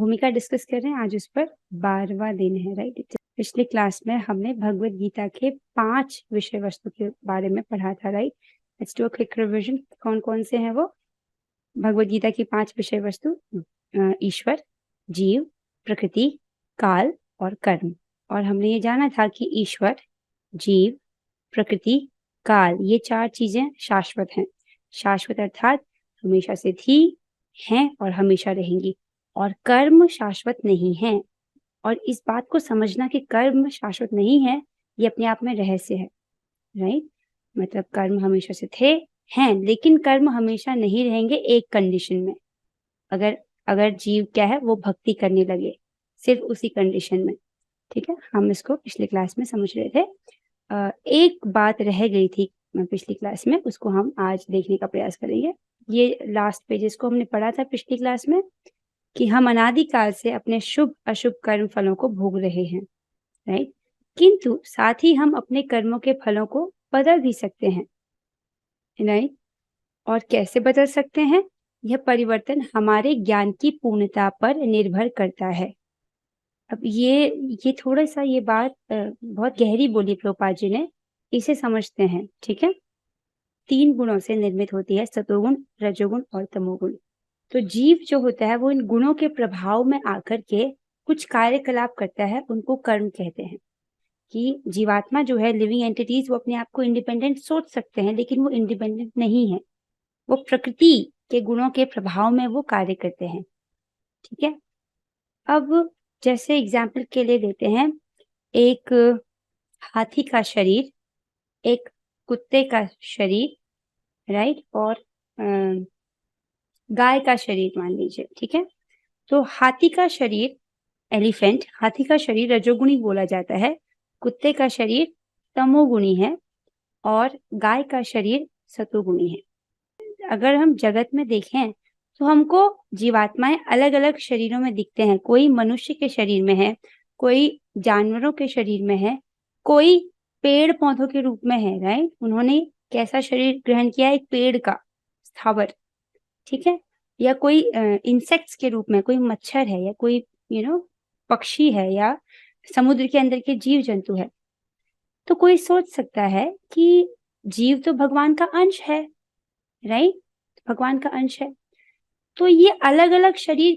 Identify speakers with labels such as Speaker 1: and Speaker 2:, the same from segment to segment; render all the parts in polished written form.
Speaker 1: भूमिका डिस्कस कर रहे हैं। आज उस पर 12वां दिन है, राइट। पिछले क्लास में हमने भगवत गीता के 5 विषय वस्तु के बारे में पढ़ा था, right. Let's do a quick revision. कौन कौन से हैं वो? भगवत गीता की 5 विषय वस्तु: ईश्वर, जीव, प्रकृति, काल और कर्म। और हमने ये जाना था कि ईश्वर, जीव, प्रकृति, काल, ये 4 चीजें शाश्वत हैं। शाश्वत अर्थात हमेशा से थी, हैं और हमेशा रहेंगी। और कर्म शाश्वत नहीं है। और इस बात को समझना कि कर्म शाश्वत नहीं है, ये अपने आप में रहस्य है, राइट। मतलब कर्म हमेशा से थे, हैं, लेकिन कर्म हमेशा नहीं रहेंगे एक कंडीशन में। अगर जीव क्या है, वो भक्ति करने लगे, सिर्फ उसी कंडीशन में। ठीक है, हम इसको पिछले क्लास में समझ रहे थे। एक बात रह गई थी पिछली क्लास में, उसको हम आज देखने का प्रयास करेंगे। ये लास्ट पेजेस को हमने पढ़ा था पिछली क्लास में कि हम अनादिकाल से अपने शुभ अशुभ कर्म फलों को भोग रहे हैं, राइट। किंतु साथ ही हम अपने कर्मों के फलों को बदल भी सकते हैं, राइट। और कैसे बदल सकते हैं? यह परिवर्तन हमारे ज्ञान की पूर्णता पर निर्भर करता है। अब ये थोड़ा सा ये बात बहुत गहरी बोली प्रभुपाद जी ने, इसे समझते हैं। ठीक है, 3 गुणों से निर्मित होती है, सतोगुण, रजोगुण और तमोगुण। तो जीव जो होता है वो इन गुणों के प्रभाव में आकर के कुछ कार्यकलाप करता है, उनको कर्म कहते हैं। कि जीवात्मा जो है, लिविंग एंटिटीज, वो अपने आप को इंडिपेंडेंट सोच सकते हैं, लेकिन वो इंडिपेंडेंट नहीं है। वो प्रकृति के गुणों के प्रभाव में वो कार्य करते हैं। ठीक है, अब जैसे एग्जाम्पल के लिए लेते हैं, एक हाथी का शरीर, एक कुत्ते का शरीर, राइट, और गाय का शरीर मान लीजिए। ठीक है, तो हाथी का शरीर, एलिफेंट, हाथी का शरीर रजोगुणी बोला जाता है, कुत्ते का शरीर तमोगुणी है और गाय का शरीर सतोगुणी है। अगर हम जगत में देखें तो हमको जीवात्माएं अलग अलग शरीरों में दिखते हैं। कोई मनुष्य के शरीर में है, कोई जानवरों के शरीर में है, कोई पेड़ पौधों के रूप में है, राइट। उन्होंने कैसा शरीर ग्रहण किया? एक पेड़ का, स्थावर। ठीक है, या कोई इंसेक्ट्स के रूप में, कोई मच्छर है, या कोई पक्षी है, या समुद्र के अंदर के जीव जंतु है। तो कोई सोच सकता है कि जीव तो भगवान का अंश है, राइट, भगवान का अंश है, तो ये अलग अलग शरीर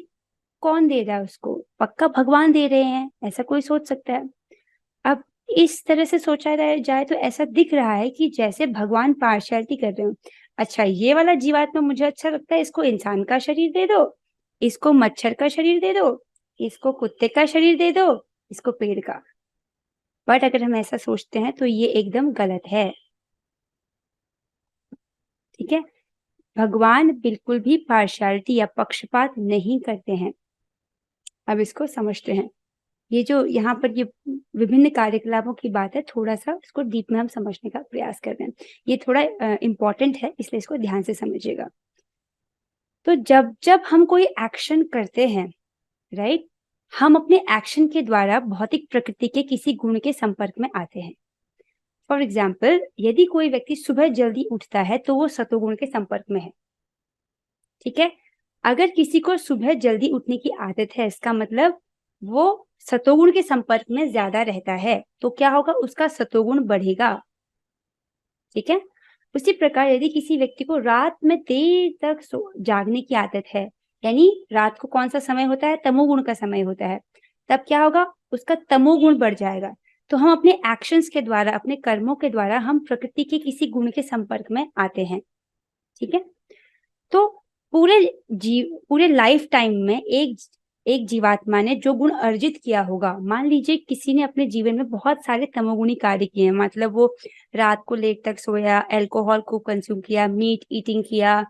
Speaker 1: कौन दे रहा है उसको? पक्का भगवान दे रहे हैं, ऐसा कोई सोच सकता है। अब इस तरह से सोचा जाए तो ऐसा दिख रहा है कि जैसे भगवान पार्शियलिटी कर रहे हो। अच्छा, ये वाला जीवात्मा मुझे अच्छा लगता है, इसको इंसान का शरीर दे दो, इसको मच्छर का शरीर दे दो, इसको कुत्ते का शरीर दे दो, इसको पेड़ का। बट अगर हम ऐसा सोचते हैं तो ये एकदम गलत है। ठीक है, भगवान बिल्कुल भी पार्शियलिटी या पक्षपात नहीं करते हैं। अब इसको समझते हैं। ये जो यहाँ पर ये विभिन्न कार्यकलापों की बात है, थोड़ा सा इसको डीप में हम समझने का प्रयास कर रहे हैं। ये थोड़ा इंपॉर्टेंट है, इसलिए इसको ध्यान से समझिएगा। तो जब जब हम कोई एक्शन करते हैं, राइट, हम अपने एक्शन के द्वारा भौतिक प्रकृति के किसी गुण के संपर्क में आते हैं। फॉर एग्जाम्पल, यदि कोई व्यक्ति सुबह जल्दी उठता है तो वो सतोगुण के संपर्क में है। ठीक है, अगर किसी को सुबह जल्दी उठने की आदत है, इसका मतलब वो सतोगुण के संपर्क में ज्यादा रहता है, तो क्या होगा? उसका सतोगुण बढ़ेगा। ठीक है, उसी प्रकार यदि किसी व्यक्ति को रात में देर तक जागने की आदत है, यानी रात को कौन सा समय होता है? तमोगुण का समय होता है, तब क्या होगा? उसका तमोगुण बढ़ जाएगा। तो हम अपने एक्शंस के द्वारा, अपने कर्मों के द्वारा हम प्रकृति के किसी गुण के संपर्क में आते हैं। ठीक है, तो पूरे लाइफ टाइम में एक जीवात्मा ने जो गुण अर्जित किया होगा, मान लीजिए किसी ने अपने जीवन में बहुत सारे तमोगुणी कार्य किए हैं, मतलब वो रात को लेट तक सोया, अल्कोहल को कंज्यूम किया, मीट ईटिंग किया,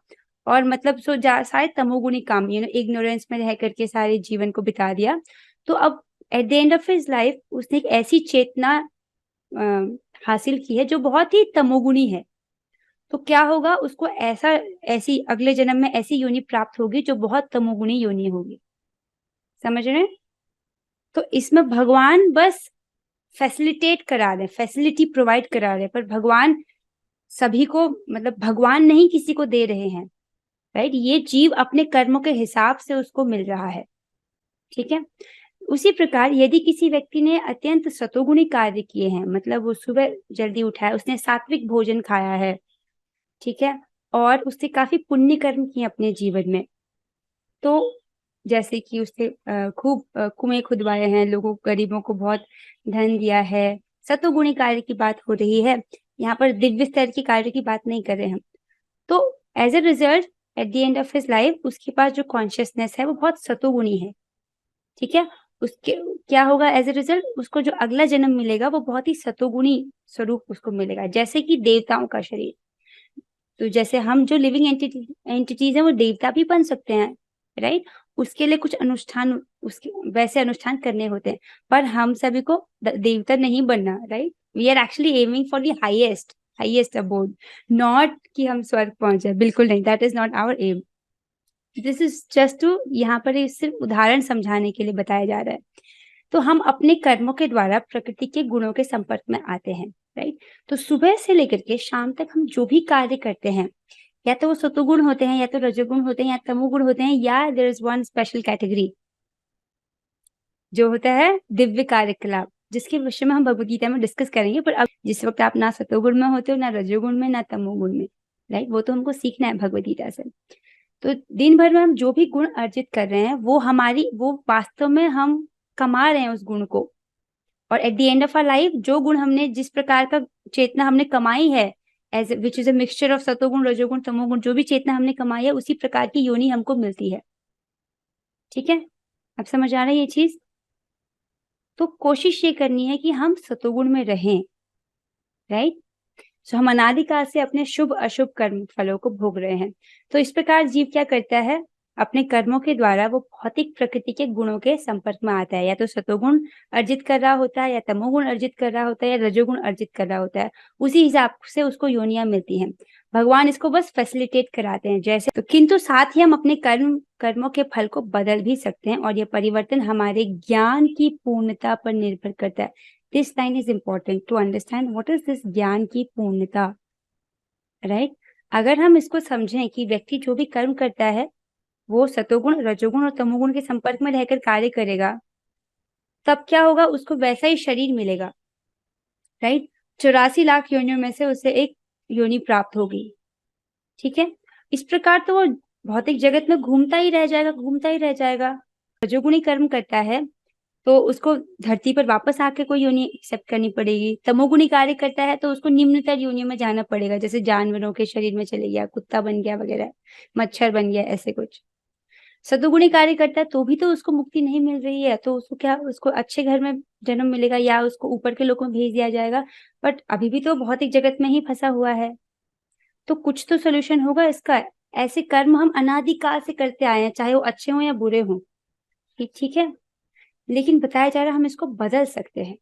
Speaker 1: और मतलब सारे तमोगुणी काम, इग्नोरेंस में रह करके सारे जीवन को बिता दिया। तो अब eight the end of his life उसने एक ऐसी चेतना हासिल की है जो बहुत ही तमोगुणी है। तो क्या होगा? उसको ऐसी अगले जन्म में ऐसी योनि प्राप्त होगी जो बहुत तमोगुणी योनि होगी। समझ रहे हैं? तो इसमें भगवान बस फैसिलिटेट करा रहे, फैसिलिटी प्रोवाइड करा रहे, पर भगवान सभी को, मतलब भगवान नहीं किसी को दे रहे हैं, राइट। ये जीव अपने कर्मों के हिसाब से उसको मिल रहा है। ठीक है। उसी प्रकार यदि किसी व्यक्ति ने अत्यंत सतोगुणी कार्य किए हैं, मतलब वो सुबह जल्दी उठा है, उसने सात्विक भोजन खाया है, ठीक है, और उसने काफी पुण्य कर्म किए अपने जीवन में, तो जैसे कि उसने खूब कुएं खुदवाए हैं, लोगों गरीबों को बहुत धन दिया है, सतोगुणी कार्य की बात हो रही है, यहाँ पर दिव्य स्तर की कार्य की बात नहीं कर रहे हम। तो as a result at the end of his life उसके पास जो कॉन्शियसनेस है वो बहुत सतोगुणी है, ठीक है। उसके क्या होगा एज अ रिजल्ट, उसको जो अगला जन्म मिलेगा वो बहुत ही सतोगुणी स्वरूप उसको मिलेगा, जैसे कि देवताओं का शरीर। तो जैसे हम जो लिविंग एंटिटीज हैं वो देवता भी बन सकते हैं, राइट। उसके लिए कुछ अनुष्ठान, उसके वैसे अनुष्ठान करने होते हैं, पर हम सभी को देवता नहीं बनना, right. We are actually aiming for the highest abode, not कि हम स्वर्ग पहुंच जाए, बिल्कुल नहीं, that is not our aim. This is just to, यहाँ पर सिर्फ उदाहरण समझाने के लिए बताया जा रहा है। तो हम अपने कर्मों के द्वारा प्रकृति के गुणों के संपर्क में आते हैं, राइट। तो सुबह से लेकर के शाम तक हम जो भी कार्य करते हैं, या तो वो सतोगुण होते हैं, या तो रजोगुण होते हैं, या तमोगुण होते हैं, या there is one special category जो होता है दिव्य कार्यकलाप, जिसके विषय में हम भगवत गीता में डिस्कस करेंगे। पर अब जिस वक्त आप ना सतोगुण में होते हो, ना रजोगुण में, ना तमोगुण में, राइट, वो तो हमको सीखना है भगवत गीता से। तो दिन भर में हम जो भी गुण अर्जित कर रहे हैं वो वास्तव में हम कमा रहे हैं उस गुण को, और at the end of our life जो गुण हमने, जिस प्रकार का चेतना हमने कमाई है, as which is a mixture of satoguna rajoguna तमोगुण, जो भी चेतना हमने कमाई है उसी प्रकार की योनि हमको मिलती है, ठीक है। अब समझ आ रहा है ये चीज। तो कोशिश ये करनी है कि हम सतोगुण में रहें, राइट। सो हम अनादिकाल से अपने शुभ अशुभ कर्म फलों को भोग रहे हैं। तो इस प्रकार जीव क्या करता है, अपने कर्मों के द्वारा वो भौतिक प्रकृति के गुणों के संपर्क में आता है, या तो सतोगुण अर्जित कर रहा होता है, या तमोगुण अर्जित कर रहा होता है, या रजोगुण अर्जित कर रहा होता है। उसी हिसाब से उसको योनियां मिलती हैं। भगवान इसको बस फैसिलिटेट कराते हैं जैसे, तो किंतु साथ ही हम अपने कर्मों के फल को बदल भी सकते हैं, और यह परिवर्तन हमारे ज्ञान की पूर्णता पर निर्भर करता है। This line is important to understand what is this ज्ञान की पूर्णता, राइट। अगर हम इसको समझें कि व्यक्ति जो भी कर्म करता है वो सतोगुण रजोगुण और तमोगुण के संपर्क में रहकर कार्य करेगा, तब क्या होगा, उसको वैसा ही शरीर मिलेगा, राइट। 84 लाख योनियों में से उसे एक योनि प्राप्त होगी, ठीक है। इस प्रकार तो वो भौतिक जगत में घूमता ही रह जाएगा। रजोगुणी कर्म करता है तो उसको धरती पर वापस आके कोई योनि एक्सेप्ट करनी पड़ेगी। तमोगुणी कार्य करता है तो उसको निम्नतर योनियों में जाना पड़ेगा, जैसे जानवरों के शरीर में चले गया, कुत्ता बन गया वगैरह, मच्छर बन गया, ऐसे कुछ। सतोगुणी कार्य करता है तो भी तो उसको मुक्ति नहीं मिल रही है, तो उसको क्या, उसको अच्छे घर में जन्म मिलेगा, या उसको ऊपर के लोगों में भेज दिया जाएगा, बट अभी भी तो भौतिक जगत में ही फंसा हुआ है। तो कुछ तो सोल्यूशन होगा इसका। ऐसे कर्म हम अनादिकाल से करते आए हैं, चाहे वो अच्छे हों या बुरे हों, ठीक है। लेकिन बताया जा रहा है हम इसको बदल सकते हैं,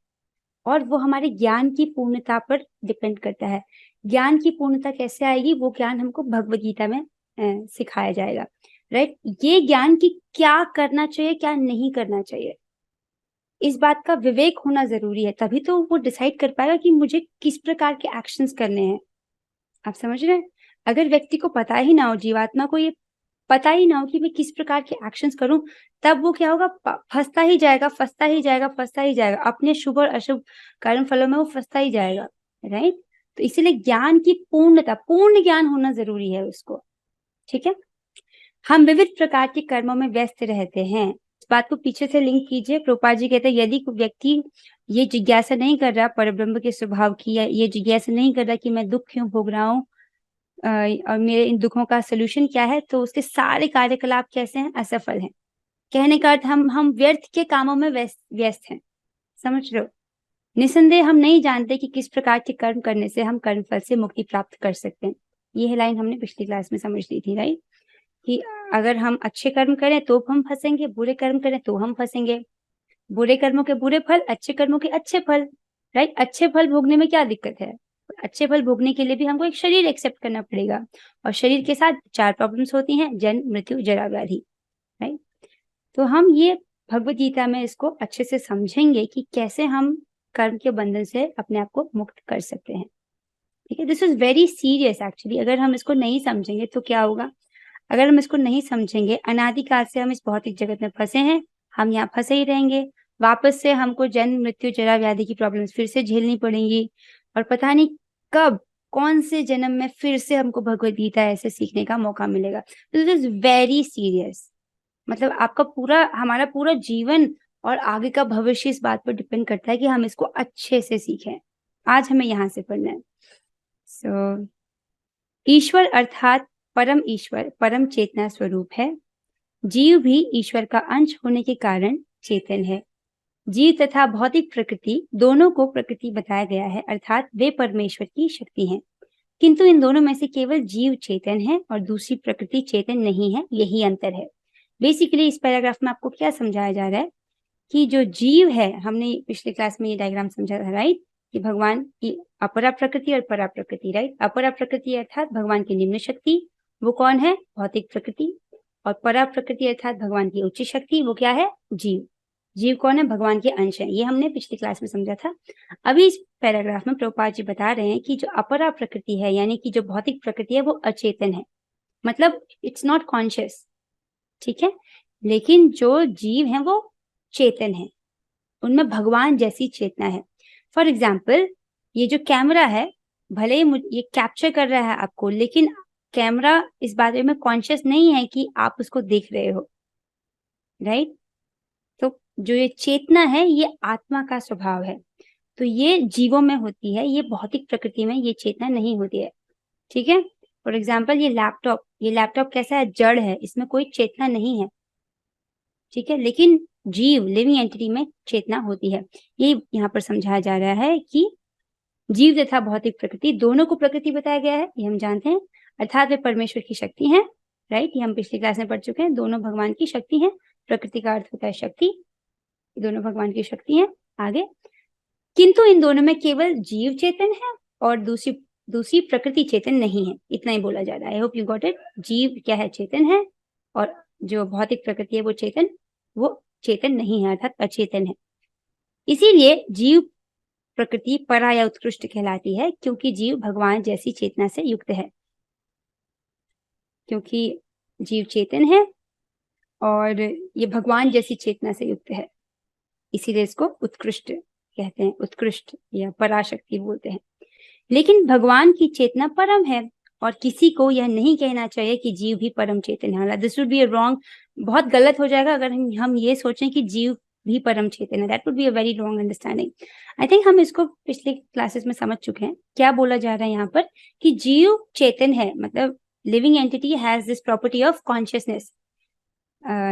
Speaker 1: और वो हमारे ज्ञान की पूर्णता पर डिपेंड करता है। ज्ञान की पूर्णता कैसे आएगी, वो ज्ञान हमको भगवत गीता में सिखाया जाएगा, राइट। ये ज्ञान की क्या करना चाहिए क्या नहीं करना चाहिए, इस बात का विवेक होना जरूरी है, तभी तो वो डिसाइड कर पाएगा कि मुझे किस प्रकार के एक्शंस करने हैं। आप समझ रहे हैं। अगर व्यक्ति को पता ही ना हो, जीवात्मा को ये पता ही ना हो कि मैं किस प्रकार के एक्शंस करूं, तब वो क्या होगा, फंसता ही जाएगा अपने शुभ और अशुभ कर्म फलों में, वो फंसता ही जाएगा, राइट। तो इसीलिए ज्ञान की पूर्णता, पूर्ण ज्ञान होना जरूरी है उसको, ठीक है। हम विविध प्रकार के कर्मों में व्यस्त रहते हैं। इस बात को पीछे से लिंक कीजिए। प्रोपाल जी कहते हैं यदि कोई व्यक्ति ये जिज्ञासा नहीं कर रहा परब्रह्म के स्वभाव की, या ये जिज्ञासा नहीं कर रहा कि मैं दुख क्यों भोग रहा हूँ और मेरे इन दुखों का सोल्यूशन क्या है, तो उसके सारे कार्यकलाप कैसे हैं, असफल हैं। कहने का अर्थ हम व्यर्थ के कामों में व्यस्त हैं, समझ रहे हो। निसंदेह हम नहीं जानते कि किस प्रकार के कर्म करने से हम कर्मफल से मुक्ति प्राप्त कर सकते हैं। ये लाइन हमने पिछली क्लास में समझ ली थी, राइट, कि अगर हम अच्छे कर्म करें तो हम फंसेंगे, बुरे कर्म करें तो हम फंसेंगे। बुरे कर्मों के बुरे फल, अच्छे कर्मों के अच्छे फल, राइट। अच्छे फल भोगने में क्या दिक्कत है, अच्छे फल भोगने के लिए भी हमको एक शरीर एक्सेप्ट करना पड़ेगा, और शरीर के साथ 4 प्रॉब्लम्स होती हैं, जन्म मृत्यु जरा व्याधि, राइट। तो हम ये भगवत गीता में इसको अच्छे से समझेंगे कि कैसे हम कर्म के बंधन से अपने आप को मुक्त कर सकते हैं, ठीक है। This is very serious actually. अगर हम इसको नहीं समझेंगे तो क्या होगा, अगर हम इसको नहीं समझेंगे, अनादिकाल से हम इस भौतिक जगत में फंसे हैं, हम यहाँ फंसे ही रहेंगे, वापस से हमको जन्म मृत्यु जरा व्याधि की प्रॉब्लम्स फिर से झेलनी पड़ेंगी और पता नहीं कब कौन से जन्म में फिर से हमको भगवत गीता ऐसे सीखने का मौका मिलेगा। तो दिस इज वेरी सीरियस। मतलब आपका पूरा हमारा पूरा जीवन और आगे का भविष्य इस बात पर डिपेंड करता है कि हम इसको अच्छे से सीखें। आज हमें यहाँ से पढ़ना है। सो ईश्वर अर्थात परम ईश्वर परम चेतना स्वरूप है। जीव भी ईश्वर का अंश होने के कारण चेतन है। जीव तथा भौतिक प्रकृति दोनों को प्रकृति बताया गया है, अर्थात वे परमेश्वर की शक्ति हैं। किंतु इन दोनों में से केवल जीव चेतन है और दूसरी प्रकृति चेतन नहीं है, यही अंतर है। बेसिकली इस पैराग्राफ में आपको क्या समझाया जा रहा है कि जो जीव है, हमने पिछले क्लास में ये डायग्राम समझा था, राइट, कि भगवान की अपरा प्रकृति और परा प्रकृति, राइट। अपरा प्रकृति अर्थात भगवान की निम्न शक्ति, वो कौन है? भौतिक प्रकृति। और परा प्रकृति अर्थात भगवान की उच्च शक्ति, वो क्या है? जीव। जीव कौन है? भगवान के अंश है। ये हमने पिछली क्लास में समझा था। अभी इस पैराग्राफ में प्रभुपाद जी बता रहे हैं कि जो अपरा प्रकृति है, यानी कि जो भौतिक प्रकृति है, वो अचेतन है, मतलब इट्स नॉट कॉन्शियस, ठीक है। लेकिन जो जीव है वो चेतन है, उनमें भगवान जैसी चेतना है। फॉर एग्जाम्पल, ये जो कैमरा है, भले ही ये कैप्चर कर रहा है आपको, लेकिन कैमरा इस बारे में कॉन्शियस नहीं है कि आप उसको देख रहे हो, राइट। तो जो ये चेतना है, ये आत्मा का स्वभाव है, तो ये जीवों में होती है, ये भौतिक प्रकृति में ये चेतना नहीं होती है, ठीक है। फॉर एग्जाम्पल, ये लैपटॉप कैसा है? जड़ है, इसमें कोई चेतना नहीं है, ठीक है। लेकिन जीव, लिविंग एंटिटी में चेतना होती है। ये यहाँ पर समझाया जा रहा है कि जीव तथा भौतिक प्रकृति दोनों को प्रकृति बताया गया है, ये हम जानते हैं, अर्थात वे परमेश्वर की शक्ति हैं, राइट। ये हम पिछली क्लास में पढ़ चुके हैं। दोनों भगवान की शक्ति हैं। प्रकृति का अर्थ होता है शक्ति, दोनों भगवान की शक्ति हैं। आगे, किंतु इन दोनों में केवल जीव चेतन है और दूसरी प्रकृति चेतन नहीं है, इतना ही बोला जा रहा है। I hope you got it. जीव क्या है? चेतन है, और जो भौतिक प्रकृति है वो चेतन नहीं है, अर्थात अचेतन है। इसीलिए जीव प्रकृति परा या उत्कृष्ट कहलाती है, क्योंकि जीव भगवान जैसी चेतना से युक्त है। क्योंकि जीव चेतन है और ये भगवान जैसी चेतना से युक्त है, इसीलिए इसको उत्कृष्ट कहते हैं, उत्कृष्ट या पराशक्ति बोलते हैं। लेकिन भगवान की चेतना परम है, और किसी को यह नहीं कहना चाहिए कि जीव भी परम चेतन है। This would be a wrong, बहुत गलत हो जाएगा अगर हम ये सोचें कि जीव भी परम चेतन है। That would be a very wrong understanding. I think हम इसको पिछले क्लासेस में समझ चुके हैं। क्या बोला जा रहा है यहाँ पर कि जीव चेतन है, मतलब living entity has this property of consciousness.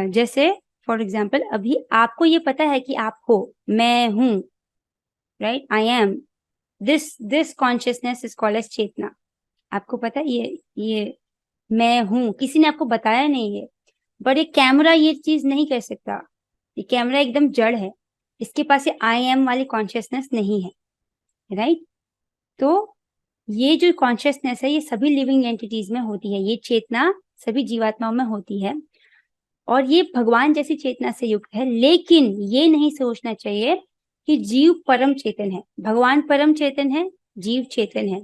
Speaker 1: जैसे फॉर एग्जाम्पल, अभी आपको ये पता है कि आप हो, मैं हूं, right, I am, this consciousness is called as chetna. आपको पता है ये मैं हूं, किसी ने आपको बताया नहीं है, बट ये कैमरा ये चीज नहीं कर सकता। ये कैमरा एकदम जड़ है, इसके पास ये आई एम वाली कॉन्शियसनेस नहीं है, राइट। तो ये जो कॉन्शियसनेस है, ये सभी लिविंग एंटिटीज में होती है, ये चेतना सभी जीवात्माओं में होती है, और ये भगवान जैसी चेतना से युक्त है। लेकिन ये नहीं सोचना चाहिए कि जीव परम चेतन है। भगवान परम चेतन है, जीव चेतन है,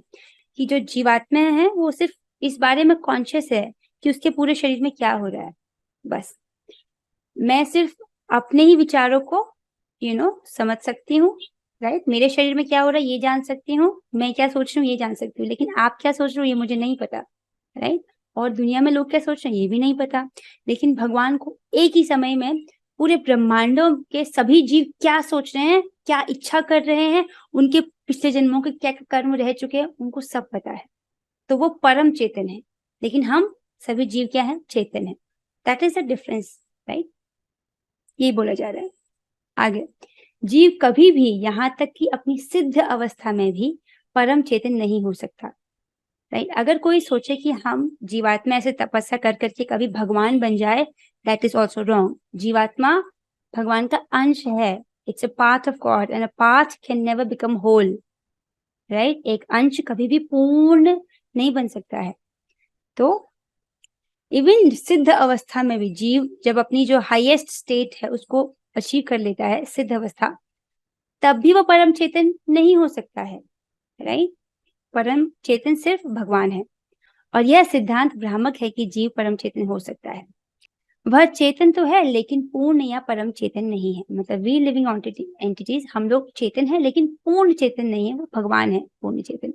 Speaker 1: कि जो जीवात्मा है वो सिर्फ इस बारे में कॉन्शियस है कि उसके पूरे शरीर में क्या हो रहा है। बस मैं सिर्फ अपने ही विचारों को समझ सकती हूँ, राइट। मेरे शरीर में क्या हो रहा है ये जान सकती हूँ, मैं क्या सोच रही हूँ ये जान सकती हूँ, लेकिन आप क्या सोच रहे हो ये मुझे नहीं पता, राइट। और दुनिया में लोग क्या सोच रहे हैं ये भी नहीं पता। लेकिन भगवान को एक ही समय में पूरे ब्रह्मांडों के सभी जीव क्या सोच रहे हैं, क्या इच्छा कर रहे हैं, उनके पिछले जन्मों के क्या कर्म रह चुके हैं, उनको सब पता है। तो वो परम चेतन है, लेकिन हम सभी जीव क्या है? चेतन है। That is the difference, right. ये बोला जा रहा है। आगे, जीव कभी भी, यहाँ तक कि अपनी सिद्ध अवस्था में भी परम चेतन नहीं हो सकता, राइट। अगर कोई सोचे कि हम जीवात्मा ऐसे तपस्या कर करके कभी भगवान बन जाए, दैट इज ऑल्सो रॉन्ग। जीवात्मा भगवान का अंश है, it's a part of God and a part can never become whole, right. एक अंश कभी भी पूर्ण नहीं बन सकता है। तो इवन सिद्ध अवस्था में भी जीव जब अपनी जो हाईएस्ट स्टेट है उसको अचीव कर लेता है, सिद्ध अवस्था, तब भी वो परम चेतन नहीं हो सकता है, राइट। परम चेतन सिर्फ भगवान है, और यह सिद्धांत भ्रामक है कि जीव परम चेतन हो सकता है। वह चेतन तो है लेकिन पूर्ण या परम चेतन नहीं है। मतलब वी लिविंग एंटिटीज, हम लोग चेतन है लेकिन पूर्ण चेतन नहीं है, वो भगवान है पूर्ण चेतन।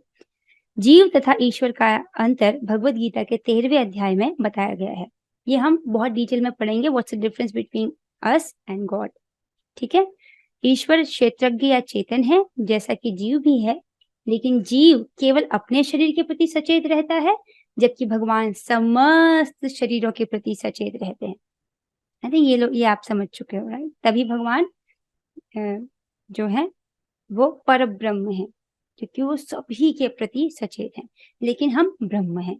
Speaker 1: जीव तथा ईश्वर का अंतर भगवत गीता के 13वें अध्याय में बताया गया है। ये हम बहुत डिटेल में पढ़ेंगे, what's the difference between us and God. ठीक है, ईश्वर क्षेत्रज्ञ या चेतन है जैसा कि जीव भी है, लेकिन जीव केवल अपने शरीर के प्रति सचेत रहता है, जबकि भगवान समस्त शरीरों के प्रति सचेत रहते हैं। आई थिंक ये आप समझ चुके हो, राइट? तभी भगवान जो है वो पर ब्रह्म है, क्योंकि वो सभी के प्रति सचेत है, लेकिन हम ब्रह्म हैं,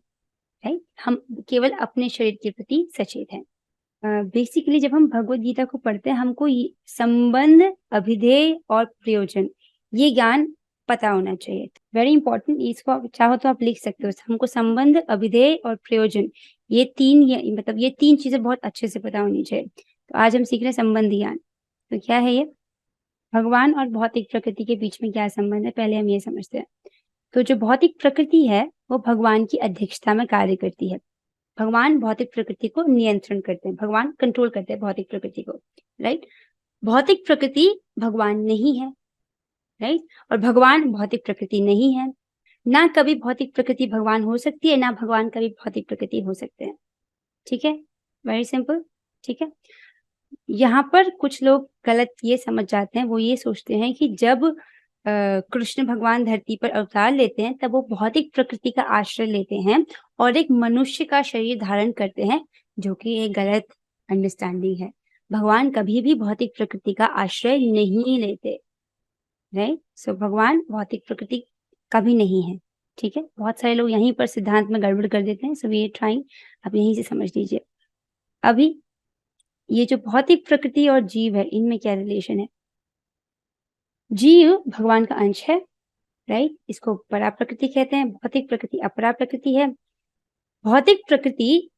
Speaker 1: राइट? हम केवल अपने शरीर के प्रति सचेत हैं। बेसिकली जब हम भगवत गीता को पढ़ते हैं, हमको संबंध, अभिधेय और प्रयोजन, ये ज्ञान पता होना चाहिए। वेरी इंपॉर्टेंट, इसको चाहो तो आप लिख सकते हो। हमको संबंध, अभिधेय और प्रयोजन, ये तीन चीजें बहुत अच्छे से पता होनी चाहिए। तो आज हम सीख रहे हैं संबंध ज्ञान। तो क्या है ये? भगवान और भौतिक प्रकृति के बीच में क्या संबंध है, पहले हम ये समझते हैं। तो जो भौतिक प्रकृति है वो भगवान की अध्यक्षता में कार्य करती है। भगवान भौतिक प्रकृति को नियंत्रण करते हैं, भगवान कंट्रोल करते हैं भौतिक प्रकृति को, राइट? भौतिक प्रकृति भगवान नहीं है, राइट? और भगवान भौतिक प्रकृति नहीं है। ना कभी भौतिक प्रकृति भगवान हो सकती है, ना भगवान कभी भौतिक प्रकृति हो सकते हैं। ठीक है, वेरी सिंपल। ठीक है, यहाँ पर कुछ लोग गलत ये समझ जाते हैं, वो ये सोचते हैं कि जब कृष्ण भगवान धरती पर अवतार लेते हैं तब वो भौतिक प्रकृति का आश्रय लेते हैं और एक मनुष्य का शरीर धारण करते हैं, जो कि एक गलत अंडरस्टैंडिंग है। भगवान कभी भी भौतिक प्रकृति का आश्रय नहीं लेते, राइट? सो भगवान भौतिक प्रकृति कभी नहीं है। ठीक है, बहुत सारे लोग यहीं पर सिद्धांत में गड़बड़ कर देते हैं, सो वी आर ट्राइंग, आप यहीं से समझ लीजिए। अभी ये जो भौतिक प्रकृति और जीव है, इनमें क्या रिलेशन है? जीव भगवान का अंश है, राइट? इसको परा प्रकृति कहते हैं, भौतिक प्रकृति अपरा प्रकृति है। भौतिक प्रकृति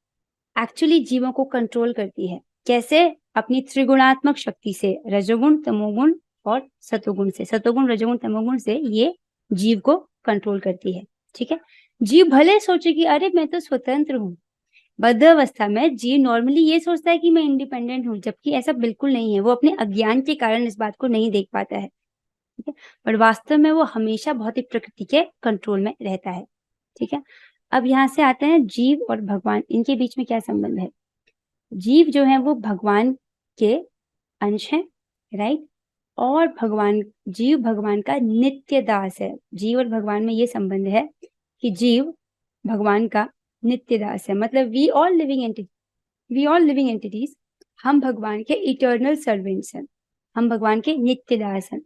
Speaker 1: एक्चुअली जीवों को कंट्रोल करती है। कैसे? अपनी त्रिगुणात्मक शक्ति से, रजोगुण, तमोगुण और सतोगुण से। सतोगुण, रजोगुण, तमोगुण से ये जीव को कंट्रोल करती है। ठीक है, जीव भले सोचे कि अरे मैं तो स्वतंत्र हूँ। बद्ध अवस्था में जीव नॉर्मली ये सोचता है कि मैं इंडिपेंडेंट हूँ, जबकि ऐसा बिल्कुल नहीं है। वो अपने अज्ञान के कारण इस बात को नहीं देख पाता है। ठीक है, पर वास्तव में वो हमेशा भौतिक प्रकृति के कंट्रोल में रहता है। ठीक है, अब यहाँ से आते हैं जीव और भगवान, इनके बीच में क्या संबंध है? जीव जो है वो भगवान के अंश है, राइट? और जीव भगवान का नित्य दास है। जीव और भगवान में ये संबंध है कि जीव भगवान का नित्य दास है। मतलब वी ऑल लिविंग एंटिटीज, हम भगवान के इटर्नल सर्वेंट्स हैं, हम भगवान के नित्य दास हैं।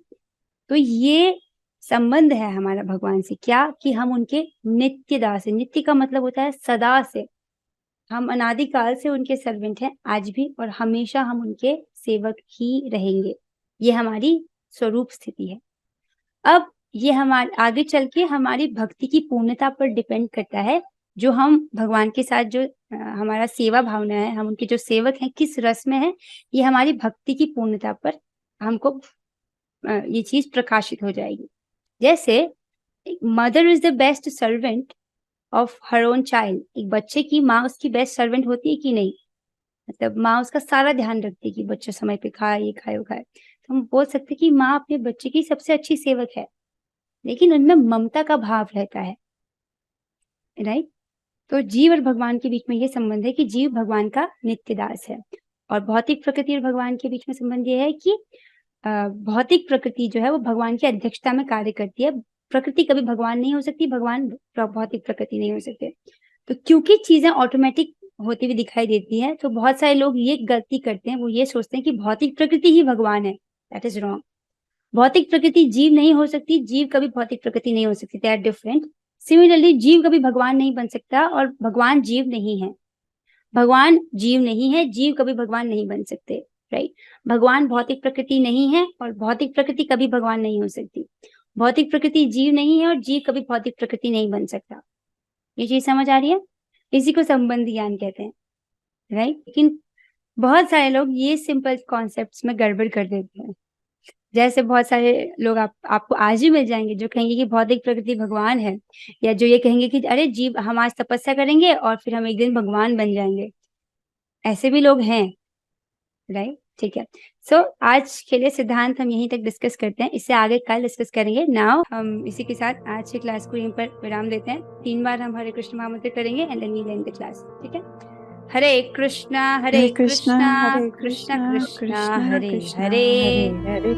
Speaker 1: तो ये संबंध है हमारा भगवान से, क्या कि हम उनके नित्य दास हैं। नित्य का मतलब होता है सदा से। हम अनादिकाल से उनके सर्वेंट हैं, आज भी और हमेशा हम उनके सेवक ही रहेंगे। ये हमारी स्वरूप स्थिति है। अब ये हमारे आगे चल के हमारी भक्ति की पूर्णता पर डिपेंड करता है। जो हम भगवान के साथ जो हमारा सेवा भावना है, हम उनके जो सेवक हैं, किस रस में है, ये हमारी भक्ति की पूर्णता पर हमको ये चीज प्रकाशित हो जाएगी। जैसे mother is the best servant of her own child. एक बच्चे की माँ उसकी बेस्ट सर्वेंट होती है कि नहीं? मतलब माँ उसका सारा ध्यान रखती है कि बच्चा समय पे खाए, ये खाए, वो खाए। तो हम बोल सकते हैं कि माँ अपने बच्चे की सबसे अच्छी सेवक है, लेकिन उनमें ममता का भाव रहता है, राइट? तो जीव और भगवान के बीच में ये संबंध है कि जीव भगवान का नित्य दास है, और भौतिक प्रकृति और भगवान के बीच में संबंध ये है कि भौतिक प्रकृति जो है वो भगवान की अध्यक्षता में कार्य करती है। प्रकृति कभी भगवान नहीं हो सकती, भगवान भौतिक प्रकृति नहीं हो सकते। तो क्योंकि चीजें ऑटोमेटिक होती हुई दिखाई देती है, तो बहुत सारे लोग ये गलती करते हैं, वो ये सोचते हैं कि भौतिक प्रकृति ही भगवान है। That is wrong. भौतिक प्रकृति जीव नहीं हो सकती, जीव कभी भौतिक प्रकृति नहीं हो सकती। They are different. सिमिलरली जीव कभी भगवान नहीं बन सकता और भगवान जीव नहीं है। भगवान जीव नहीं है, जीव कभी भगवान नहीं बन सकते, राइट? भगवान भौतिक प्रकृति नहीं है और भौतिक प्रकृति कभी भगवान नहीं हो सकती। भौतिक प्रकृति जीव नहीं है और जीव कभी भौतिक प्रकृति नहीं बन सकता। ये चीज समझ आ रही है? इसी को संबंध ज्ञान कहते हैं, राइट? लेकिन बहुत सारे लोग ये सिंपल कॉन्सेप्ट्स में गड़बड़ कर देते हैं। जैसे बहुत सारे लोग आपको आज ही मिल जाएंगे जो कहेंगे कि भौतिक प्रकृति भगवान है, या जो ये कहेंगे कि अरे जीव हम आज तपस्या करेंगे और फिर हम एक दिन भगवान बन जाएंगे। ऐसे भी लोग हैं, राइट? ठीक है। सो आज के लिए सिद्धांत हम यहीं तक डिस्कस करते हैं, इससे आगे कल डिस्कस करेंगे। नाउ हम इसी के साथ आज की क्लास को यहीं पर विराम देते हैं। 3 बार हम हरे कृष्ण महामंत्र करेंगे and then we end the class, ठीक है? हरे कृष्णा
Speaker 2: हरे कृष्णा
Speaker 1: कृष्णा
Speaker 2: कृष्णा
Speaker 1: कृष्णा
Speaker 2: कृष्णा
Speaker 1: हरे
Speaker 2: कृष्णा
Speaker 1: हरे,
Speaker 2: हरे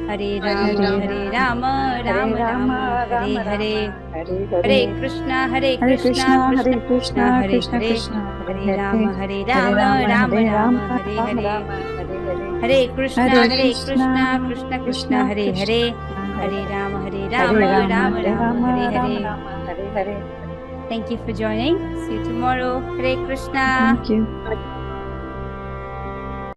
Speaker 2: हरे
Speaker 1: हरे राम राम राम हरे हरे, हरे कृष्णा
Speaker 2: हरे
Speaker 1: कृष्णा
Speaker 2: कृष्णा
Speaker 1: कृष्णा हरे
Speaker 2: कृष्णा
Speaker 1: हरे,
Speaker 2: कृष्णा
Speaker 1: हरे राम
Speaker 2: हरे
Speaker 1: राम राम
Speaker 2: हरे
Speaker 1: राम
Speaker 2: राम
Speaker 1: हरे
Speaker 2: राम
Speaker 1: हरे,
Speaker 2: राम हरे हरे
Speaker 1: हरे
Speaker 2: हरे
Speaker 1: कृष्णा कृष्णा कृष्णा हरे हरे, हरे राम राम राम हरे हरे।
Speaker 2: राम हरे हरे।
Speaker 1: Thank you for joining. See you tomorrow. Hare Krishna.
Speaker 2: Thank you.